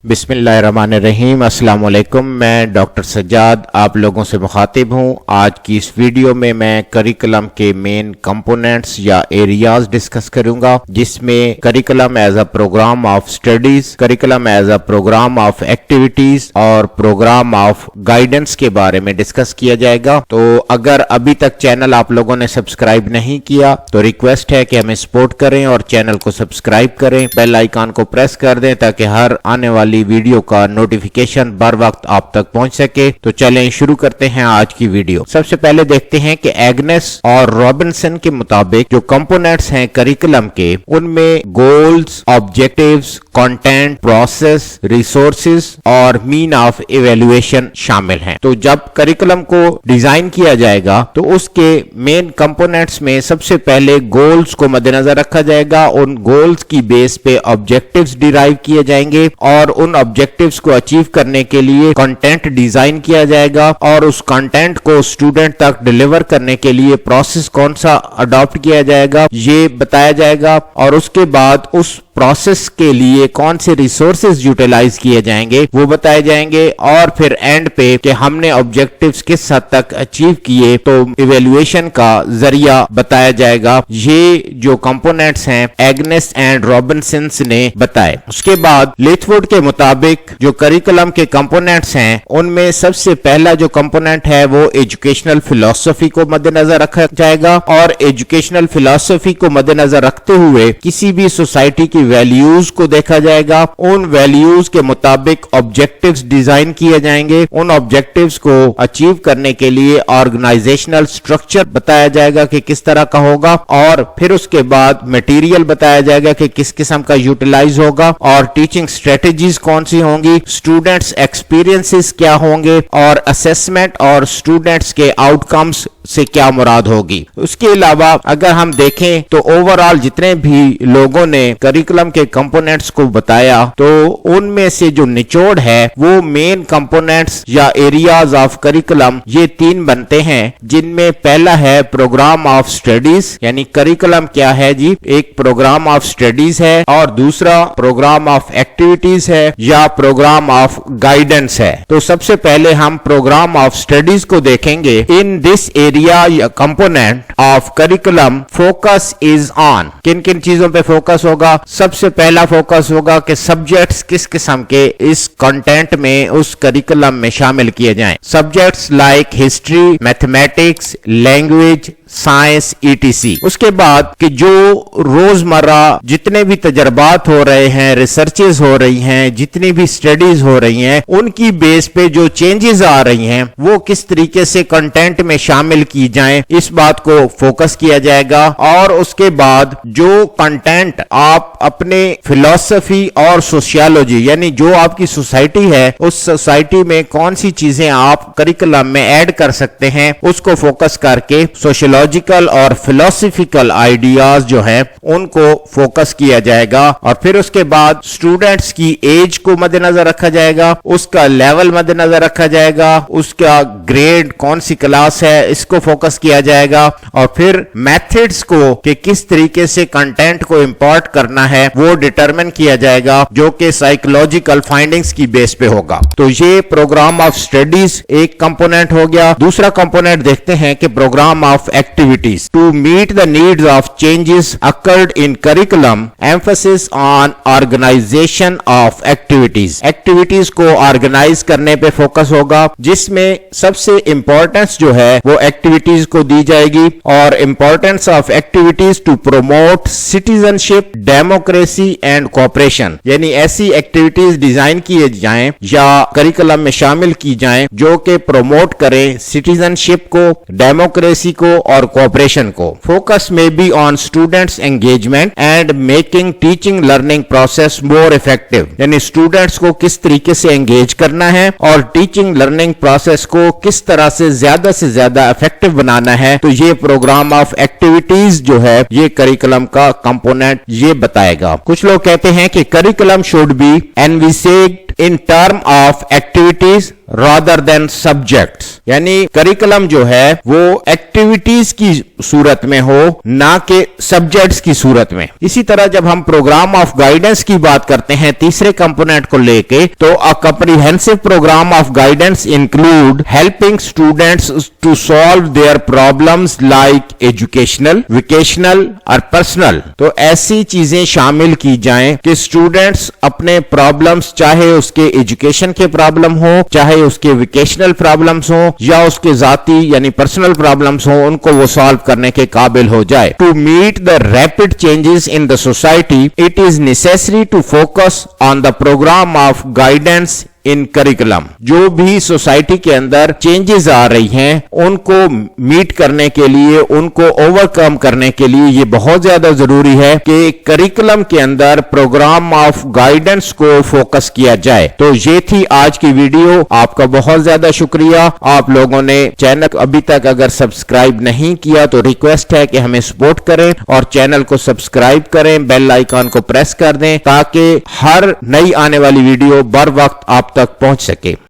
बिस्मिल्लाहिर्रहमानिर्रहीम। अस्सलाम वालेकुम। मैं डॉक्टर सज्जाद आप लोगों से मुखातिब हूँ। आज की इस वीडियो में मैं करिकुलम के मेन कंपोनेंट्स या एरियाज डिस्कस करूंगा, जिसमें curriculum as a programme of studies, curriculum as a programme of activities और प्रोग्राम ऑफ गाइडेंस के बारे में डिस्कस किया जाएगा। तो अगर अभी तक चैनल आप लोगों ने सब्सक्राइब नहीं किया तो रिक्वेस्ट है कि हमें सपोर्ट करें और चैनल को सब्सक्राइब करें, बेल आइकन को प्रेस कर दें ताकि हर आने वाली वीडियो का नोटिफिकेशन बर वक्त आप तक पहुंच सके। तो चलें शुरू करते हैं आज की वीडियो। सबसे पहले देखते हैं कि एग्नेस और रॉबिन्सन के मुताबिक जो कंपोनेंट्स हैं करिकुलम के, उनमें goals, objectives, content, process, resources और मीन ऑफ इवैल्यूएशन शामिल हैं। तो जब करिकुलम को डिजाइन किया जाएगा तो उसके मेन कंपोनेंट्स में सबसे पहले गोल्स को मद्देनजर रखा जाएगा। उन गोल्स की बेस पे ऑब्जेक्टिव्स डिराइव किए जाएंगे और उन ऑब्जेक्टिव्स को अचीव करने के लिए कंटेंट डिजाइन किया जाएगा और उस कंटेंट को स्टूडेंट तक डिलीवर करने के लिए प्रोसेस कौन सा अडॉप्ट किया जाएगा ये बताया जाएगा और उसके बाद उस प्रोसेस के लिए कौन से रिसोर्सेज यूटिलाइज किए जाएंगे वो बताए जाएंगे और फिर एंड पे कि हमने ऑब्जेक्टिव्स किस हद तक अचीव किए तो इवैल्यूएशन का जरिया बताया जाएगा। ये जो कंपोनेंट्स हैं एग्नेस एंड रॉबिन्सन ने बताए। उसके बाद लिथवुड के मुताबिक जो करिकुलम के कंपोनेंट्स हैं उनमें सबसे पहला जो कंपोनेंट है वो एजुकेशनल फिलॉसफी को मद्देनजर रखा जाएगा और एजुकेशनल फिलॉसफी को मद्देनजर रखते हुए किसी भी सोसाइटी की वैल्यूज को देखा जाएगा। उन वैल्यूज के मुताबिक ऑब्जेक्टिव्स डिजाइन किए जाएंगे। उन ऑब्जेक्टिव्स को अचीव करने के लिए ऑर्गेनाइजेशनल स्ट्रक्चर बताया जाएगा कि किस तरह का होगा और फिर उसके बाद मटेरियल बताया जाएगा कि किस किस्म का यूटिलाइज होगा और टीचिंग स्ट्रेटेजीज कौन सी होंगी, स्टूडेंट्स एक्सपीरियंसेस क्या होंगे और असेसमेंट और स्टूडेंट्स के आउटकम्स से क्या मुराद होगी। उसके अलावा अगर हम देखें तो ओवरऑल जितने भी लोगों ने करिकुलम के कंपोनेंट्स को बताया तो उनमें से जो निचोड़ है वो मेन कंपोनेंट्स या एरियाज ऑफ करिकुलम ये तीन बनते हैं, जिनमें पहला है प्रोग्राम ऑफ स्टडीज, यानी करिकुलम क्या है जी, एक प्रोग्राम ऑफ स्टडीज है और दूसरा प्रोग्राम ऑफ एक्टिविटीज है या प्रोग्राम ऑफ गाइडेंस है। तो सबसे पहले हम प्रोग्राम ऑफ स्टडीज को देखेंगे। In this area component of curriculum focus is on, किन किन चीजों पे फोकस होगा। सबसे पहला फोकस होगा कि सब्जेक्ट्स किस किस्म के इस कंटेंट में उस करिकुलम में शामिल किए जाएं। Subjects like history, mathematics, language, science ETC। उसके बाद कि जो रोजमर्रा जितने भी तजर्बात हो रहे हैं, रिसर्चेस हो रही हैं, जितनी भी स्टडीज हो रही हैं, उनकी बेस पे जो चेंजेस आ रही हैं वो किस तरीके से कंटेंट में शामिल की जाएं, इस बात को फोकस किया जाएगा। और उसके बाद जो कंटेंट आप अपने फिलॉसफी और सोशियोलॉजी यानी जो आपकी सोसाइटी है उस सोसाइटी में कौन सी चीजें आप करिकुलम में ऐड कर सकते हैं उसको फोकस करके सोशियोलॉजिकल और फिलोसफिकल आइडियाज जो हैं उनको फोकस किया जाएगा। और फिर उसके बाद स्टूडेंट्स की एज को मद्देनजर रखा जाएगा, उसका लेवल मद्देनजर रखा जाएगा, उसका ग्रेड कौन सी क्लास है इसको फोकस किया जाएगा और फिर मेथड्स को कि किस तरीके से कंटेंट को इंपोर्ट करना है वो डिटरमिन किया जाएगा जो कि साइकोलॉजिकल फाइंडिंग्स की बेस पे होगा। तो ये प्रोग्राम ऑफ स्टडीज एक कंपोनेंट हो गया। दूसरा कंपोनेंट देखते हैं कि programme of activities. To meet the needs of changes occurred in curriculum, emphasis on organisation of activities. Activities को ऑर्गेनाइज करने पे फोकस होगा, जिसमें सबसे इंपॉर्टेंस जो है वो एक्टिविटीज को दी जाएगी और importance of activities to promote citizenship, democracy and cooperation, यानी ऐसी एक्टिविटीज डिजाइन किए जाएं या करिकुलम में शामिल की जाएं जो कि प्रोमोट करें सिटीजनशिप को, डेमोक्रेसी को और कोऑपरेशन को। फोकस में be on students engagement and making teaching learning process more effective, यानी स्टूडेंट्स को किस तरीके से एंगेज करना है और टीचिंग लर्निंग प्रोसेस को किस तरह से ज्यादा इफेक्टिव बनाना है। तो ये प्रोग्राम ऑफ एक्टिविटीज जो है ये करिकुलम का कंपोनेंट ये बताएगा। कुछ लोग कहते हैं कि curriculum should be envisaged in term of activities rather than subjects, यानी करिकुलम जो है वो एक्टिविटीज की सूरत में हो, ना कि सब्जेक्ट्स की सूरत में। इसी तरह जब हम प्रोग्राम ऑफ गाइडेंस की बात करते हैं तीसरे कंपोनेंट को लेके, तो a comprehensive programme of guidance include helping students to solve their problems like educational, vocational और पर्सनल। तो ऐसी चीजें शामिल की जाएं कि स्टूडेंट्स अपने प्रॉब्लम्स, चाहे उसके एजुकेशन के प्रॉब्लम हो, चाहे उसके वोकेशनल प्रॉब्लम्स हो, या उसके जाती यानी पर्सनल प्रॉब्लम्स हो, उनको वो सॉल्व करने के काबिल हो जाए। To meet the rapid changes in the society, it is necessary to focus on the programme of guidance in curriculum. जो भी सोसाइटी के अंदर चेंजेस आ रही हैं, उनको मीट करने के लिए, उनको ओवरकम करने के लिए ये बहुत ज्यादा जरूरी है कि करिकुलम के अंदर प्रोग्राम ऑफ गाइडेंस को फोकस किया जाए। तो ये थी आज की वीडियो। आपका बहुत ज्यादा शुक्रिया। आप लोगों ने चैनल अभी तक अगर सब्सक्राइब नहीं किया तो रिक्वेस्ट है कि हमें सपोर्ट करें और चैनल को सब्सक्राइब करें, बेल आइकन को प्रेस कर दें ताकि हर नई आने वाली वीडियो बर वक्त आप तक पहुंच सके।